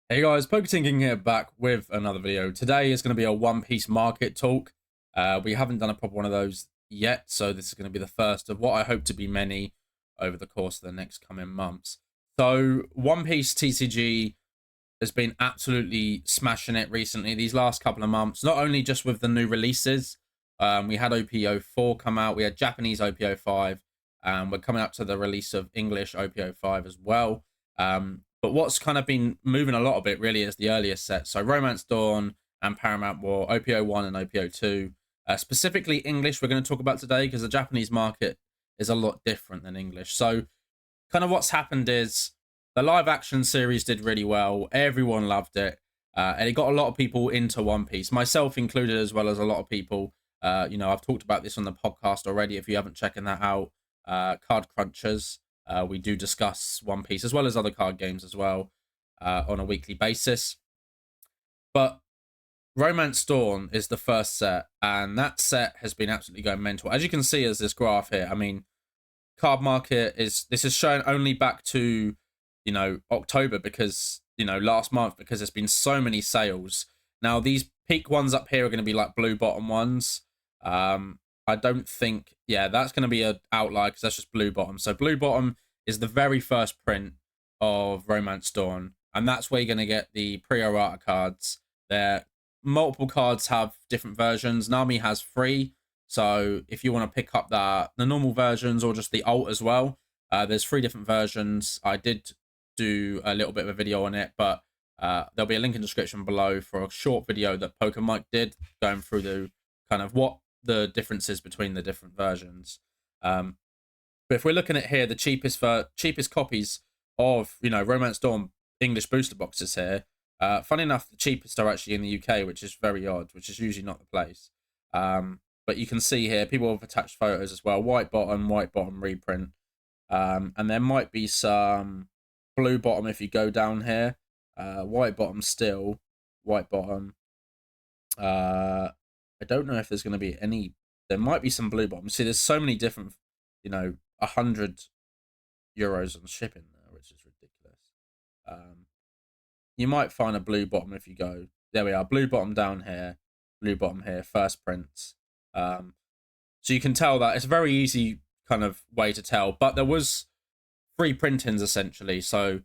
Hey guys, PokeTinking here, back with another video. Today is going to be a One Piece market talk. We haven't done a proper one of those yet, so this is going to be the first of what I hope to be many over the course of the next coming months. So One Piece TCG has been absolutely smashing it recently, these last couple of months, not only just with the new releases. We had OPO4 come out, we had Japanese OPO5, and we're coming up to the release of English OPO5 as well. But what's kind of been moving a lot of it really is the earlier set. So Romance Dawn and Paramount War, OPO1 and OPO2. Specifically English we're going to talk about today because the Japanese market is a lot different than English. So kind of what's happened is the live action series did really well. Everyone loved it. And it got a lot of people into One Piece, myself included, as well as a lot of people. I've talked about this on the podcast already. If you haven't checked that out, Card Crunchers. We do discuss One Piece as well as other card games as well on a weekly basis. But Romance Dawn is the first set, and that set has been absolutely going mental. As you can see as this graph here, I mean, Cardmarket this is shown only back to, October because, last month, because there's been so many sales. Now, these peak ones up here are going to be like blue bottom ones. I don't think, yeah, that's going to be an outlier because that's just blue bottom. So blue bottom is the very first print of Romance Dawn, and that's where you're going to get the pre-errata cards. There, multiple cards have different versions. Nami has 3, so if you want to pick up the normal versions or just the alt as well, there's 3 different versions. I did do a little bit of a video on it, but there'll be a link in the description below for a short video that Mike did going through the kind of what the differences between the different versions. But if we're looking at here, the cheapest copies of Romance Dawn English booster boxes here. Funny enough, the cheapest are actually in the UK, which is very odd, which is usually not the place. But you can see here, people have attached photos as well. White bottom reprint. And there might be some blue bottom if you go down here. White bottom still. White bottom. I don't know if there's going to be any. There might be some blue bottom. See, there's so many different, 100 euros on shipping there, which is ridiculous. You might find a blue bottom if you go. There we are, blue bottom down here, blue bottom here, first prints. So you can tell that it's a very easy kind of way to tell. But there was 3 printings essentially. So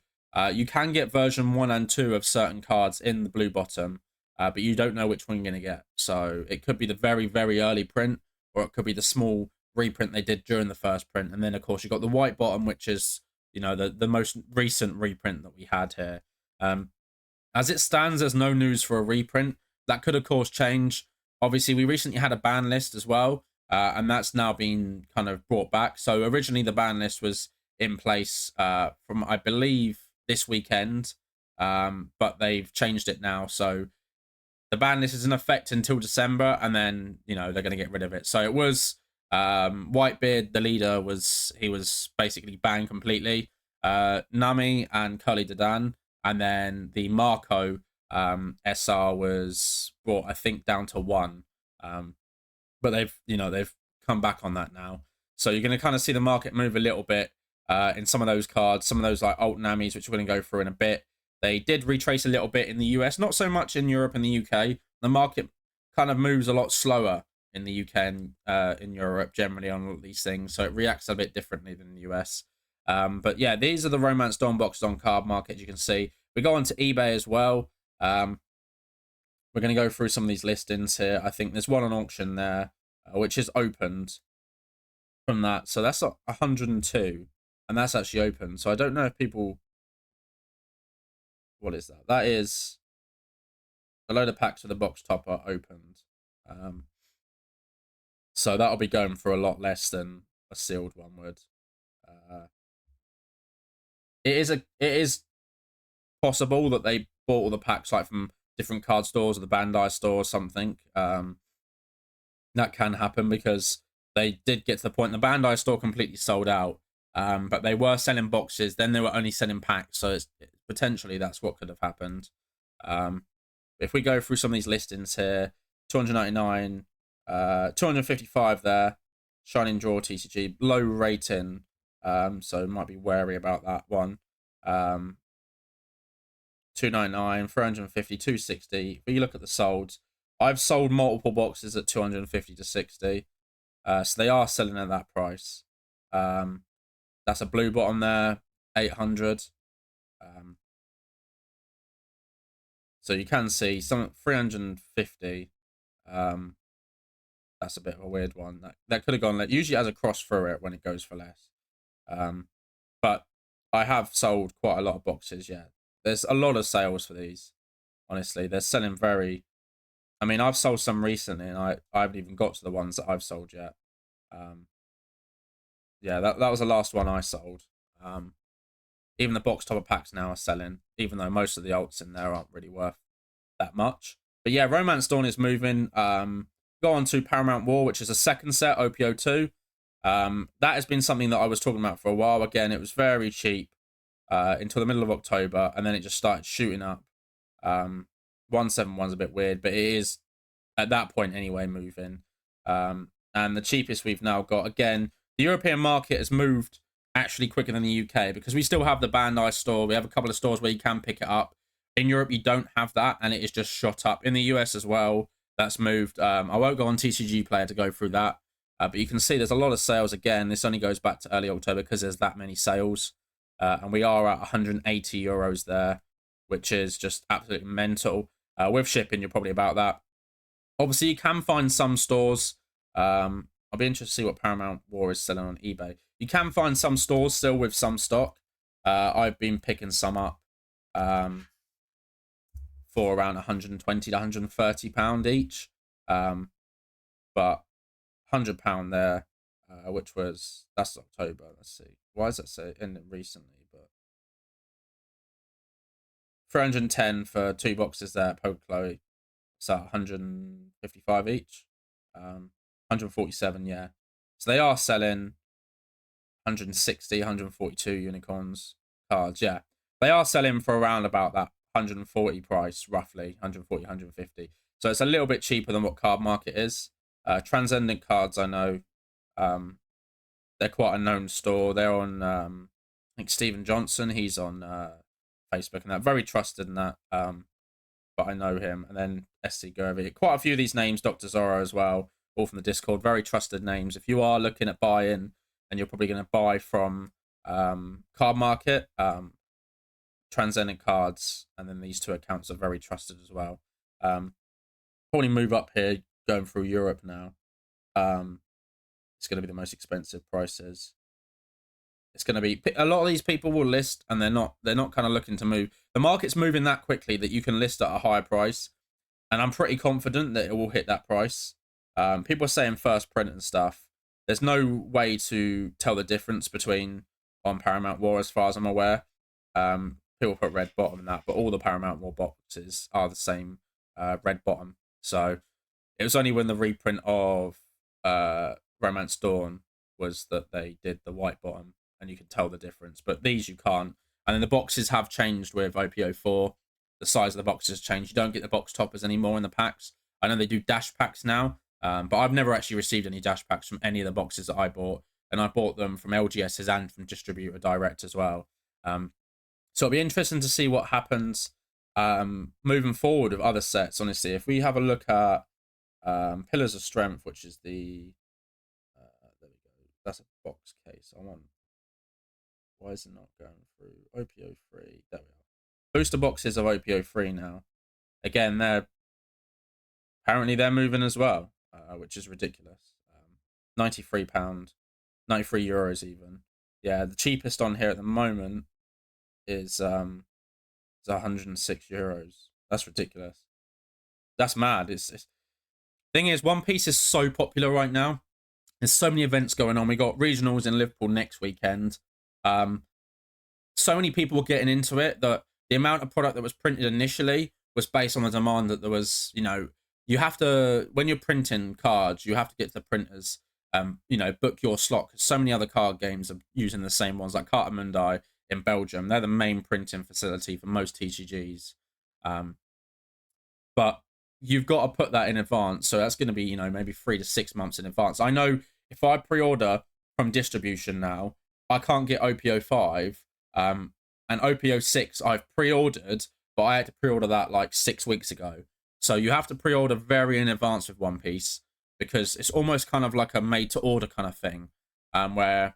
you can get version 1 and 2 of certain cards in the blue bottom. But you don't know which one you're going to get. So it could be the very, very early print, or it could be the small reprint they did during the first print. And then, of course, you've got the white bottom, which is, the most recent reprint that we had here. As it stands, there's no news for a reprint. That could, of course, change. Obviously, we recently had a ban list as well, and that's now been kind of brought back. So originally, the ban list was in place from, I believe, this weekend, but they've changed it now. So the ban list is in effect until December, and then, they're going to get rid of it. So it was Whitebeard, the leader, was basically banned completely. Nami and Curly Dadan, and then the Marco SR was brought, I think, down to 1. But they've come back on that now. So you're going to kind of see the market move a little bit in some of those cards, some of those like alt Namis, which we're going to go through in a bit. They did retrace a little bit in the US, not so much in Europe and the UK. The market kind of moves a lot slower in the UK and in Europe generally on all of these things, so it reacts a bit differently than the US. But yeah, these are the Romance Dawn boxes on Cardmarket, you can see. We go on to eBay as well. We're going to go through some of these listings here. I think there's one on auction there, which is opened from that. So that's 102, and that's actually open. So I don't know if people... What is that? That is a load of packs with the box topper opened. So that'll be going for a lot less than a sealed one would. It is possible that they bought all the packs like from different card stores or the Bandai store or something. That can happen because they did get to the point the Bandai store completely sold out. But they were selling boxes, then they were only selling packs, so potentially that's what could have happened. If we go through some of these listings here, 299, 255 there, Shining Draw TCG, low rating, so might be wary about that one. 299, 350, 260. But you look at the solds. I've sold multiple boxes at 250 to 60. So they are selling at that price. That's a blue bottom there, 800. So you can see some 350. That's a bit of a weird one. That could have gone. Usually it has a cross through it when it goes for less. But I have sold quite a lot of boxes. Yeah, there's a lot of sales for these. Honestly, they're selling very. I mean, I've sold some recently, and I haven't even got to the ones that I've sold yet. Yeah, that was the last one I sold. Even the box topper packs now are selling, even though most of the alts in there aren't really worth that much. But yeah, Romance Dawn is moving. Go on to Paramount War, which is a second set, OPO2. That has been something that I was talking about for a while. Again, it was very cheap until the middle of October, and then it just started shooting up. 171's a bit weird, but it is, at that point anyway, moving. And the cheapest we've now got, again, the European market has moved actually quicker than the UK because we still have the Bandai store. We have a couple of stores where you can pick it up. In Europe, you don't have that, and it is just shot up. In the US as well, that's moved. I won't go on TCG Player to go through that, but you can see there's a lot of sales. Again, this only goes back to early October because there's that many sales, and we are at 180 euros there, which is just absolutely mental. With shipping, you're probably about that. Obviously, you can find some stores. I'll be interested to see what Paramount War is selling on eBay. You can find some stores still with some stock. I've been picking some up for around 120 to 130 pound each. But £100 there, which was, that's October. Let's see. Why does that say ended recently? But 310 for 2 boxes there, Poker Chloe. So 155 each. 147, yeah. So they are selling 160, 142 unicorns cards, yeah. They are selling for around about that 140 price, roughly, 140, 150. So it's a little bit cheaper than what Cardmarket is. Transcendent Cards, I know, they're quite a known store. They're on, I think Stephen Johnson, he's on Facebook and that. Very trusted in that, but I know him. And then SC Gervy. Quite a few of these names, Dr. Zorro as well, all from the Discord. Very trusted names. If you are looking at buying, and you're probably going to buy from Cardmarket, Transcendent Cards, and then these two accounts are very trusted as well. Probably move up here, going through Europe now. It's going to be the most expensive prices. It's going to be, a lot of these people will list, and they're not kind of looking to move. The market's moving that quickly that you can list at a higher price, and I'm pretty confident that it will hit that price. People are saying first print and stuff. There's no way to tell the difference between on Paramount War, as far as I'm aware. People put red bottom and that, but all the Paramount War boxes are the same red bottom. So it was only when the reprint of Romance Dawn was that they did the white bottom, and you can tell the difference. But these you can't. And then the boxes have changed with OPO4. The size of the boxes changed. You don't get the box toppers anymore in the packs. I know they do dash packs now. But I've never actually received any dash packs from any of the boxes that I bought. And I bought them from LGSs and from distributor direct as well. So it'll be interesting to see what happens moving forward with other sets, honestly. If we have a look at Pillars of Strength, which is the... there we go. That's a box case. Why is it not going through? OPO3. There we are. Booster boxes of OPO3 now. Again, apparently they're moving as well. Which is ridiculous. £93, 93 euros even. Yeah, the cheapest on here at the moment is 106 euros. That's ridiculous. That's mad. Thing is, One Piece is so popular right now. There's so many events going on. We got regionals in Liverpool next weekend. So many people were getting into it that the amount of product that was printed initially was based on the demand that there was, you have to, when you're printing cards, you have to get to the printers, book your slot, because so many other card games are using the same ones, like Carta in Belgium. They're the main printing facility for most TCGs. But you've got to put that in advance. So that's going to be, maybe 3 to 6 months in advance. I know if I pre-order from distribution now, I can't get OPO5. And OPO6 I've pre-ordered, but I had to pre-order that like 6 weeks ago. So you have to pre-order very in advance with One Piece, because it's almost kind of like a made-to-order kind of thing, where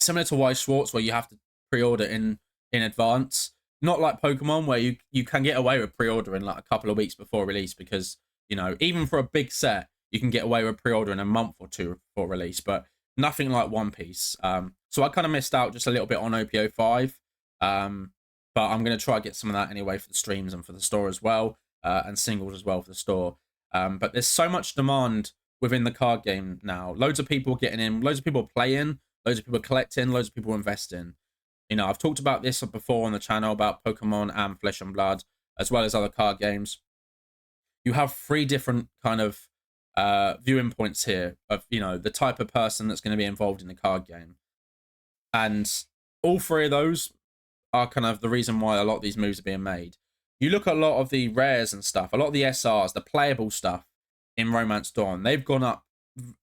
similar to Weiss Schwartz, where you have to pre-order in advance. Not like Pokemon, where you can get away with pre-ordering like a couple of weeks before release, because, you know, even for a big set, you can get away with pre-ordering a month or two before release, but nothing like One Piece. So I kind of missed out just a little bit on OPO 5, but I'm going to try to get some of that anyway for the streams and for the store as well, and singles as well for the store. But there's so much demand within the card game now. Loads of people getting in, loads of people playing, loads of people collecting, loads of people investing. You know, I've talked about this before on the channel about Pokemon and Flesh and Blood, as well as other card games. You have 3 different kind of viewing points here of, you know, the type of person that's going to be involved in the card game. And all 3 of those are kind of the reason why a lot of these moves are being made. You look at a lot of the rares and stuff, a lot of the SRs, the playable stuff in Romance Dawn, they've gone up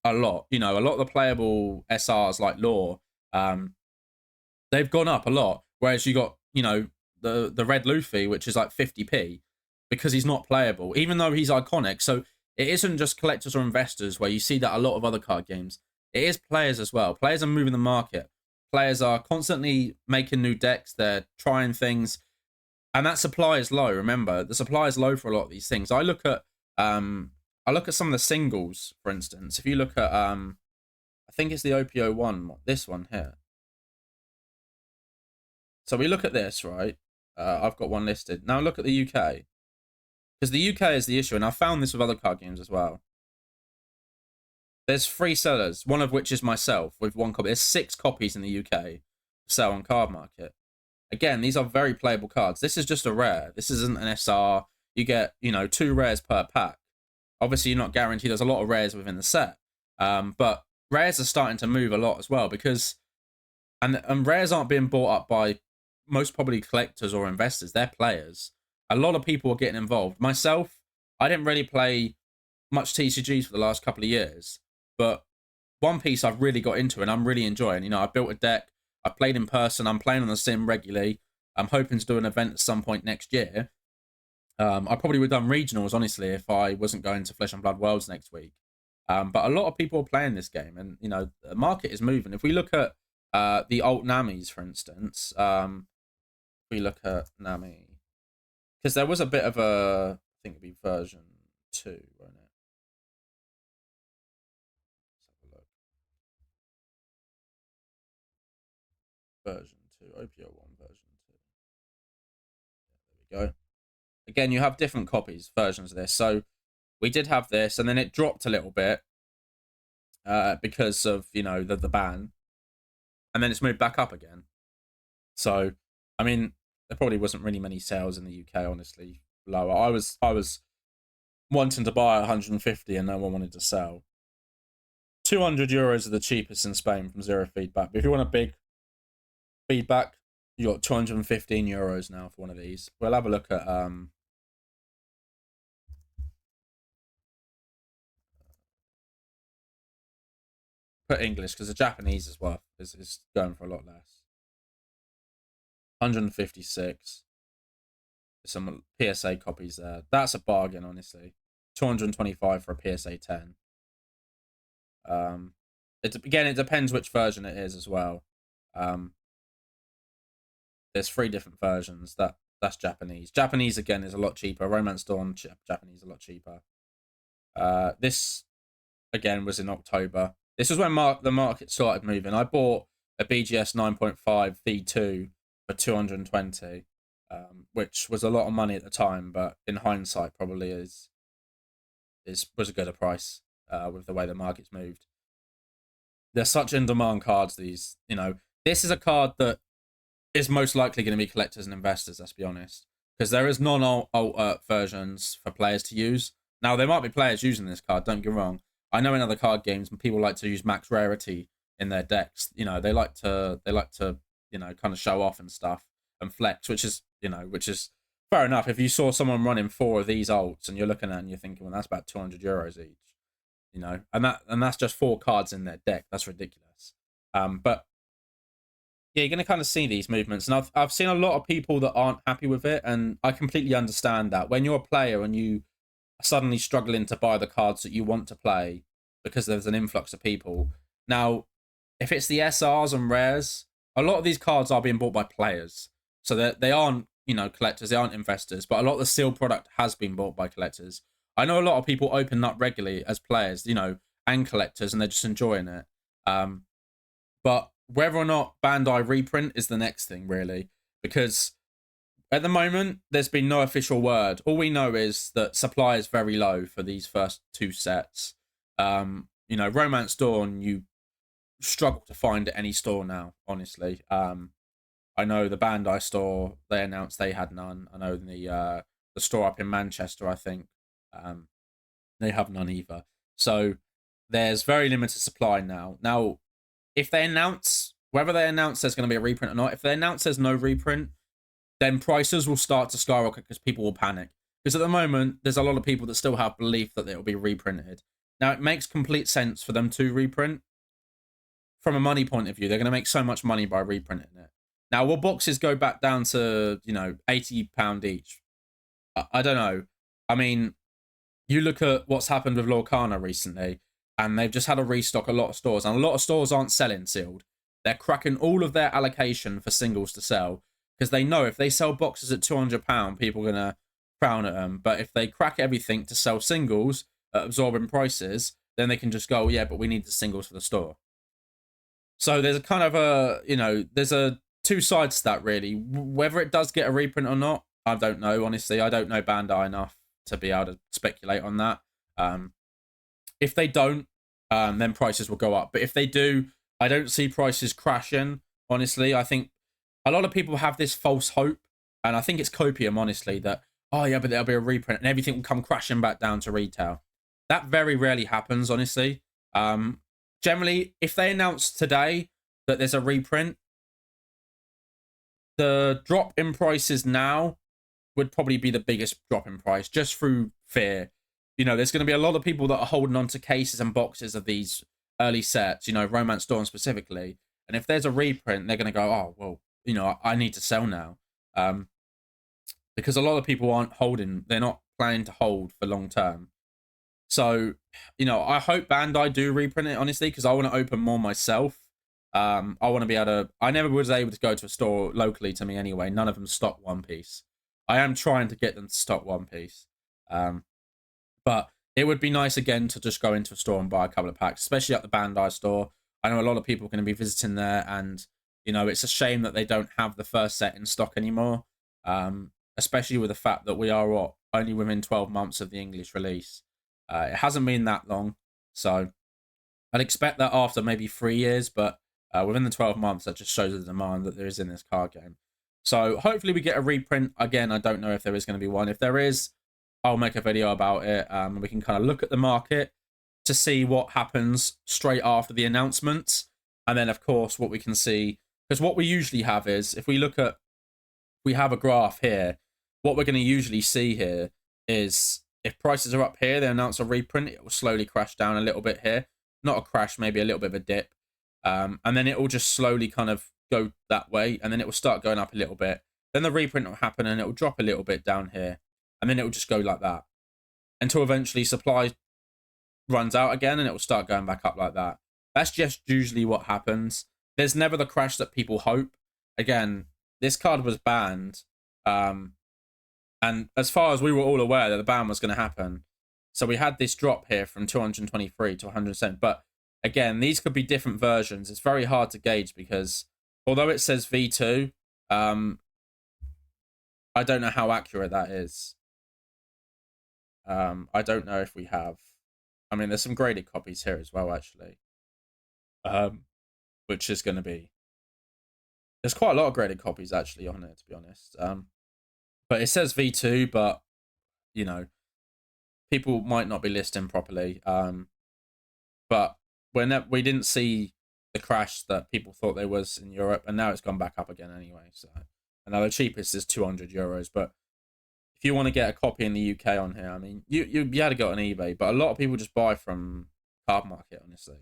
a lot. You know, a lot of the playable SRs like Lore, they've gone up a lot. Whereas you got, you know, the Red Luffy, which is like 50p, because he's not playable, even though he's iconic. So it isn't just collectors or investors, where you see that a lot of other card games. It is players as well. Players are moving the market. Players are constantly making new decks. They're trying things. And that supply is low. Remember, the supply is low for a lot of these things. I look at some of the singles, for instance. If you look at I think it's the OPO one, this one here. So we look at this, right? I've got one listed. Now look at the UK. Because the UK is the issue, and I've found this with other card games as well. There's 3 sellers, one of which is myself, with 1 copy. There's 6 copies in the UK to sell on Cardmarket. Again, these are very playable cards. This is just a rare. This isn't an SR. You get, you know, 2 rares per pack. Obviously, you're not guaranteed. There's a lot of rares within the set. But rares are starting to move a lot as well, because... And rares aren't being bought up by most probably collectors or investors. They're players. A lot of people are getting involved. Myself, I didn't really play much TCGs for the last couple of years, but One Piece I've really got into and I'm really enjoying. You know, I built a deck, I played in person, I'm playing on the sim regularly. I'm hoping to do an event at some point next year. I probably would have done regionals, honestly, if I wasn't going to Flesh and Blood Worlds next week. But a lot of people are playing this game, and, you know, the market is moving. If we look at the alt Namis, for instance, if we look at Nami, because there was a bit of a, I think it'd be version 2, won't it? Let's have a look. Version 2, OPO 1, version 2. Yeah, there we go. Again, you have different copies, versions of this. So we did have this, and then it dropped a little bit because of, you know, the ban. And then it's moved back up again. So, I mean, there probably wasn't really many sales in the UK, honestly, lower. I was wanting to buy 150 and no one wanted to sell. 200 euros are the cheapest in Spain from Zero Feedback. But if you want a big feedback, you got 215 euros now for one of these. We'll have a look at put English, because the Japanese as well is going for a lot less. 156. Some PSA copies there. That's a bargain, honestly. 225 for a PSA 10. Again, it depends which version it is as well. There's 3 different versions. That's Japanese. Japanese again is a lot cheaper. Romance Dawn Japanese a lot cheaper. This again was in October. This was when the market started moving. I bought a BGS 9.5 V2 for 220, which was a lot of money at the time, but in hindsight probably was a good a price with the way the market's moved. They're such in-demand cards, these. You know, this is a card that is most likely going to be collectors and investors, let's be honest, because there is non-alt versions for players to use. Now, there might be players using this card, don't get me wrong. I know in other card games, people like to use max rarity in their decks. You know, they like to, you know, kind of show off and stuff and flex, which is fair enough. If you saw someone running 4 of these alts and you're looking at it and you're thinking, well, that's about 200 euros each, you know, and that's just 4 cards in their deck. That's ridiculous. But yeah, you're going to kind of see these movements. And I've seen a lot of people that aren't happy with it. And I completely understand that. When you're a player and you are suddenly struggling to buy the cards that you want to play because there's an influx of people. Now, if it's the SRs and rares, a lot of these cards are being bought by players. So they aren't, you know, collectors, they aren't investors. But a lot of the sealed product has been bought by collectors. I know a lot of people open up regularly as players, you know, and collectors, and they're just enjoying it. But whether or not Bandai reprint is the next thing, really, because at the moment there's been no official word. All we know is that supply is very low for these first two sets. You know, Romance Dawn, you struggle to find at any store now, honestly. I know the Bandai store, they announced they had none. I know the store up in Manchester, I think, they have none either. So there's very limited supply now. Now, if they announce, whether they announce there's going to be a reprint or not, if they announce there's no reprint, then prices will start to skyrocket because people will panic. Because at the moment, there's a lot of people that still have belief that it will be reprinted. Now, it makes complete sense for them to reprint. From a money point of view, they're going to make so much money by reprinting it. Now, will boxes go back down to, you know, £80 each? I don't know. I mean, you look at what's happened with Lorcana recently, and they've just had to restock a lot of stores, and a lot of stores aren't selling sealed. They're cracking all of their allocation for singles to sell, because they know if they sell boxes at £200, people are going to frown at them. But if they crack everything to sell singles at absorbing prices, then they can just go, yeah, but we need the singles for the store. So there's a kind of a, you know, there's a two sides to that, really. Whether it does get a reprint or not, I don't know, honestly. I don't know Bandai enough to be able to speculate on that. If they don't, then prices will go up. But if they do, I don't see prices crashing, honestly. I think a lot of people have this false hope, and I think it's copium, honestly, that, oh, yeah, but there'll be a reprint and everything will come crashing back down to retail. That very rarely happens, honestly. Generally, if they announce today that there's a reprint, the drop in prices now would probably be the biggest drop in price, just through fear. You know, there's going to be a lot of people that are holding on to cases and boxes of these early sets, you know, Romance Dawn specifically. And if there's a reprint, they're going to go, oh, well, you know, I need to sell now. Because a lot of people aren't holding, they're not planning to hold for long term. So, you know, I hope Bandai do reprint it, honestly, because I want to open more myself. I want to be able to, I never was able to go to a store locally to me anyway. None of them stock One Piece. I am trying to get them to stock One Piece. But it would be nice again to just go into a store and buy a couple of packs, especially at the Bandai store. I know a lot of people are going to be visiting there, and, you know, it's a shame that they don't have the first set in stock anymore. Especially with the fact that we are only within 12 months of the English release. It hasn't been that long, so I'd expect that after maybe 3 years, but within the 12 months, that just shows the demand that there is in this card game. So hopefully we get a reprint. Again, I don't know if there is going to be one. If there is, I'll make a video about it. We can kind of look at the market to see what happens straight after the announcements. And then, of course, what we can see, because what we usually have is, if we look at, we have a graph here, what we're going to usually see here is, if prices are up here, they announce a reprint, it will slowly crash down a little bit here. Not a crash, maybe a little bit of a dip. And then it will just slowly kind of go that way, and then it will start going up a little bit. Then the reprint will happen, and it will drop a little bit down here. And then it will just go like that until eventually supply runs out again, and it will start going back up like that. That's just usually what happens. There's never the crash that people hope. Again, this card was banned. And as far as we were all aware that the ban was going to happen, so we had this drop here from 223 to 107. But again, these could be different versions. It's very hard to gauge because although it says V2, I don't know how accurate that is. I don't know if we have. I mean, there's some graded copies here as well, actually. Which is going to be. There's quite a lot of graded copies actually on it, to be honest. But it says V2, but, you know, people might not be listing properly. But we didn't see the crash that people thought there was in Europe, and now it's gone back up again anyway. So, and now the cheapest is €200. But if you want to get a copy in the UK on here, I mean, you had to go on eBay, but a lot of people just buy from Cardmarket, honestly.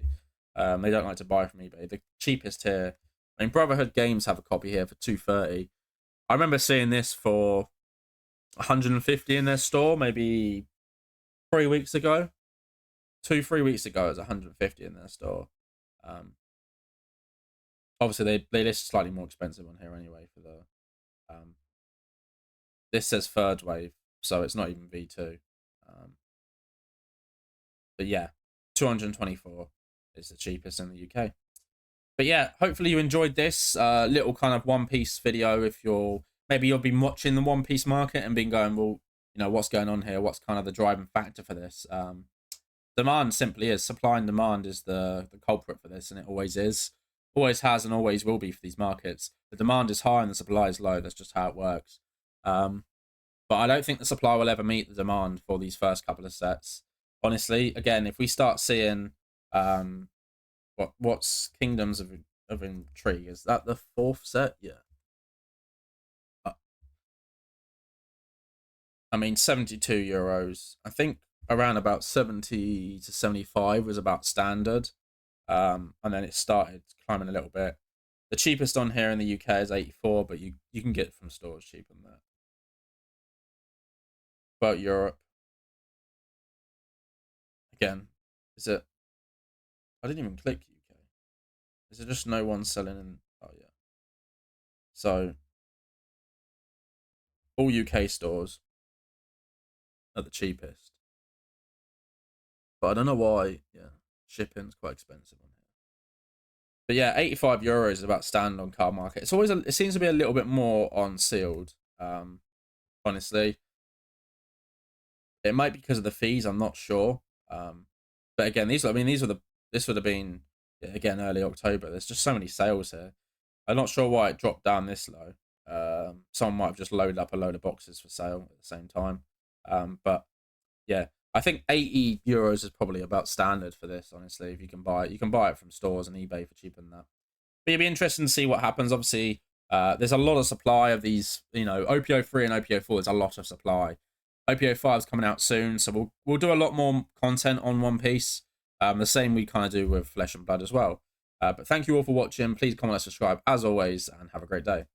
They don't like to buy from eBay. The cheapest here I mean, Brotherhood Games have a copy here for 230. I remember seeing this for 150 in their store maybe 3 weeks ago. 2-3 weeks ago, it was 150 in their store. Obviously, they list slightly more expensive on here anyway for the. This says third wave, so it's not even V2. But yeah, 224 is the cheapest in the UK. But yeah, hopefully you enjoyed this little kind of One Piece video. If maybe you'll be watching the One Piece market and been going, well, you know, what's going on here? What's kind of the driving factor for this? Demand simply is. Supply and demand is the culprit for this, and it always is. Always has and always will be for these markets. The demand is high and the supply is low. That's just how it works. But I don't think the supply will ever meet the demand for these first couple of sets. Honestly, again, if we start seeing what's Kingdoms of Intrigue, is that the 4th set? Yeah. I mean, 72 euros. I think around about 70 to 75 was about standard. And then it started climbing a little bit. The cheapest on here in the UK is 84, but you can get it from stores cheaper than that. About Europe. Again, is it? I didn't even click UK. Is it just no one selling in? Oh yeah. So all UK stores are the cheapest. But I don't know why. Yeah, shipping's quite expensive on here. But yeah, 85 euros is about standard on Cardmarket. It's always it seems to be a little bit more on sealed. Honestly, it might be because of the fees. I'm not sure. But again, this would have been again early October. There's just so many sales here. I'm not sure why it dropped down this low. Someone might have just loaded up a load of boxes for sale at the same time. But yeah, I think 80 euros is probably about standard for this. Honestly, if you can buy it from stores and eBay for cheaper than that. But it'd be interesting to see what happens. Obviously, there's a lot of supply of these. You know, OPO 3 and OPO 4. There's a lot of supply. OPO 5 is coming out soon, so we'll do a lot more content on One Piece. The same we kind of do with Flesh and Blood as well. But thank you all for watching. Please comment and subscribe as always, and have a great day.